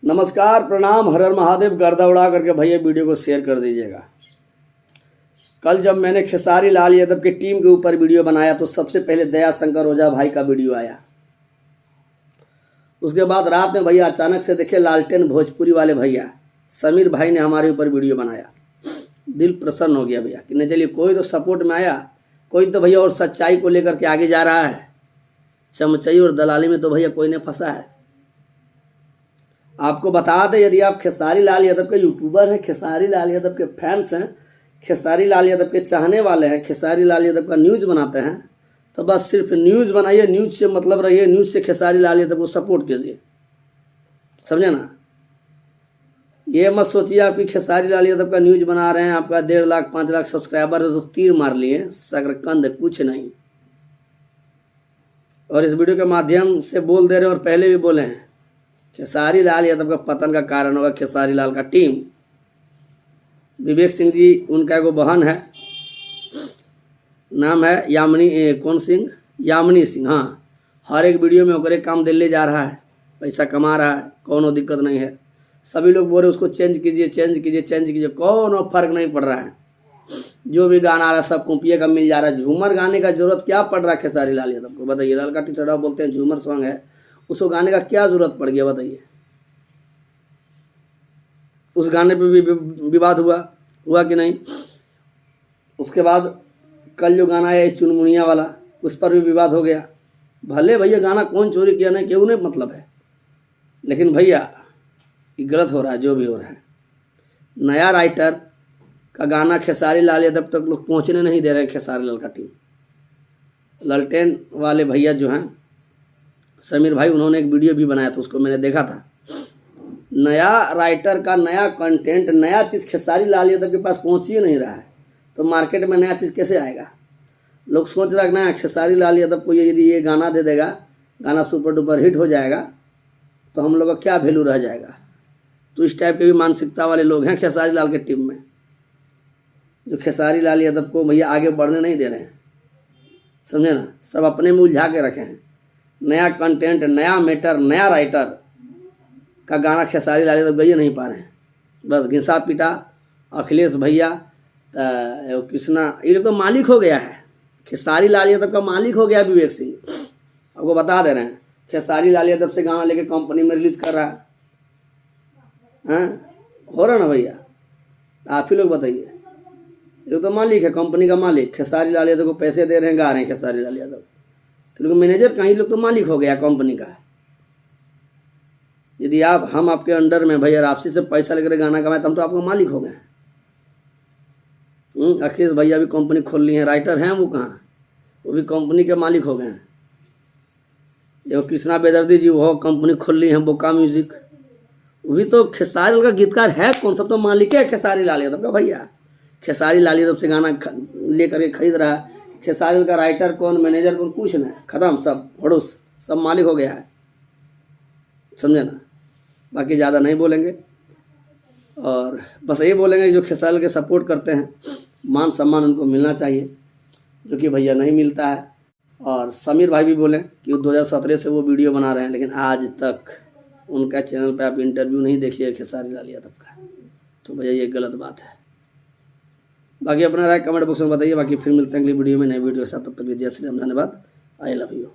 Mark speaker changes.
Speaker 1: नमस्कार, प्रणाम, हर हर महादेव। गर्दा उड़ा करके भैया वीडियो को शेयर कर दीजिएगा। कल जब मैंने खेसारी लाल यादव की टीम के ऊपर वीडियो बनाया तो सबसे पहले दया शंकर ओझा भाई का वीडियो आया। उसके बाद रात में भैया अचानक से देखे लालटेन भोजपुरी वाले भैया समीर भाई ने हमारे ऊपर वीडियो बनाया। दिल प्रसन्न हो गया भैया कि नहीं, चलिए कोई तो सपोर्ट में आया, कोई तो भैया और सच्चाई को लेकर के आगे जा रहा है। चमचई और दलाली में तो भैया कोई नहीं फंसा है। आपको बता दें, यदि आप खेसारी लाल यादव के यूट्यूबर हैं, खेसारी लाल यादव के फैंस हैं, खेसारी लाल यादव के चाहने वाले हैं, खेसारी लाल यादव का न्यूज़ बनाते हैं, तो बस सिर्फ न्यूज़ बनाइए, न्यूज़ से मतलब रहिए, न्यूज़ से खेसारी लाल यादव को सपोर्ट कीजिए। समझे ना? ये मत सोचिए आप कि खेसारी लाल यादव का न्यूज़ बना रहे हैं, आपका 1.5 लाख 5 लाख सब्सक्राइबर है तो तीर मार लिए, शकरकंद कुछ नहीं। और इस वीडियो के माध्यम से बोल दे रहे हैं और पहले भी बोले हैं, खेसारी लाल यादव का पतन का कारण होगा खेसारी लाल का टीम। विवेक सिंह जी उनका एगो बहन है, नाम है यामिनी सिंह। हाँ, हर एक वीडियो में ओकरे काम दिल्ली जा रहा है, पैसा कमा रहा है, कोनो दिक्कत नहीं है। सभी लोग बोल रहे उसको चेंज कीजिए, कोनो फर्क नहीं पड़ रहा है। जो भी गाना आ रहा है सब कॉपिए का मिल जा रहा है। झूमर गाने का जरूरत क्या पड़ रहा है खेसारी लाल यादव को? बताइए। ललका टी शर्ट बोलते हैं झूमर सॉन्ग है, उसको गाने का क्या जरूरत पड़ गया बताइए? उस गाने पे भी विवाद हुआ कि नहीं? उसके बाद कल जो गाना है चुनमुनिया वाला, उस पर भी विवाद हो गया। भले भैया गाना कौन चोरी किया नहीं क्यों नहीं मतलब है, लेकिन भैया ये गलत हो रहा है जो भी हो रहा है। नया राइटर का गाना खेसारी लाल यादव तक लोग पहुंचने नहीं दे रहे हैं। खेसारी लाल का टीम, लालटेन वाले भैया जो हैं समीर भाई, उन्होंने एक वीडियो भी बनाया था, उसको मैंने देखा था। नया राइटर का नया कंटेंट, नया चीज़ खेसारी लाल यादव के पास पहुंच ही नहीं रहा है, तो मार्केट में नया चीज़ कैसे आएगा? लोग सोच रहे हैं ना खेसारी लाल यादव को यदि ये गाना दे देगा, गाना सुपर डुपर हिट हो जाएगा, तो हम लोग का क्या वैल्यू रह जाएगा? तो इस टाइप के भी मानसिकता वाले लोग हैं खेसारी लाल के टीम में, जो खेसारी लाल यादव को भैया आगे बढ़ने नहीं दे रहे हैं। समझे ना? सब अपने में उलझा के रखे हैं। नया कंटेंट, नया मैटर, नया राइटर का गाना खेसारी लाल यादव गाइए नहीं पा रहे हैं। बस घिसा पीटा अखिलेश भैया, कृष्णा, ये लोग तो मालिक हो गया है। खेसारी लाल यादव का मालिक हो गया विवेक सिंह। आपको बता दे रहे हैं, खेसारी लाल यादव से गाना लेके कंपनी में रिलीज कर रहा है। हो रहा ना भैया? आप ही लोग बताइए। ये तो मालिक है, कंपनी का मालिक। खेसारी लाल यादव को पैसे दे रहे हैं, गा रहे हैं खेसारी लाल यादव, तो लोग मैनेजर कहीं लोग तो मालिक हो गया कंपनी का। यदि हम आपके अंडर में भैया आपसी से पैसा लेकर गाना गवाए, तो हम तो आपको मालिक हो गए। अखिलेश भैया भी कंपनी खोल ली है, राइटर हैं वो कहाँ, वो भी कंपनी के मालिक हो गए हैं। ये कृष्णा बेदर्दी जी वो कंपनी खोल ली है, बोका म्यूजिक, वो भी तो खेसारी लाल का गीतकार है। कौन सब तो मालिक है खेसारी लाल यादव का भैया। खेसारी लाल यादव से गाना लेकर के खरीद रहा है। खेसारी का राइटर कौन, मैनेजर कौन, कुछ नहीं, खत्म, सब हड़ूस, सब मालिक हो गया है। समझे ना? बाकी ज़्यादा नहीं बोलेंगे और बस यही बोलेंगे जो खेसारी के सपोर्ट करते हैं, मान सम्मान उनको मिलना चाहिए, जो कि भैया नहीं मिलता है। और समीर भाई भी बोले कि 2017 से वो वीडियो बना रहे हैं, लेकिन आज तक उनका चैनल पे आप इंटरव्यू नहीं देखिए खेसारी लाल यादव का, तो भैया ये गलत बात है। बाकी अपना राय कमेंट बॉक्स में बताइए। बाकी फिर मिलते हैं अगली वीडियो में, नई वीडियो के साथ। तब तक जय श्री राम, धन्यवाद, आई लव यू।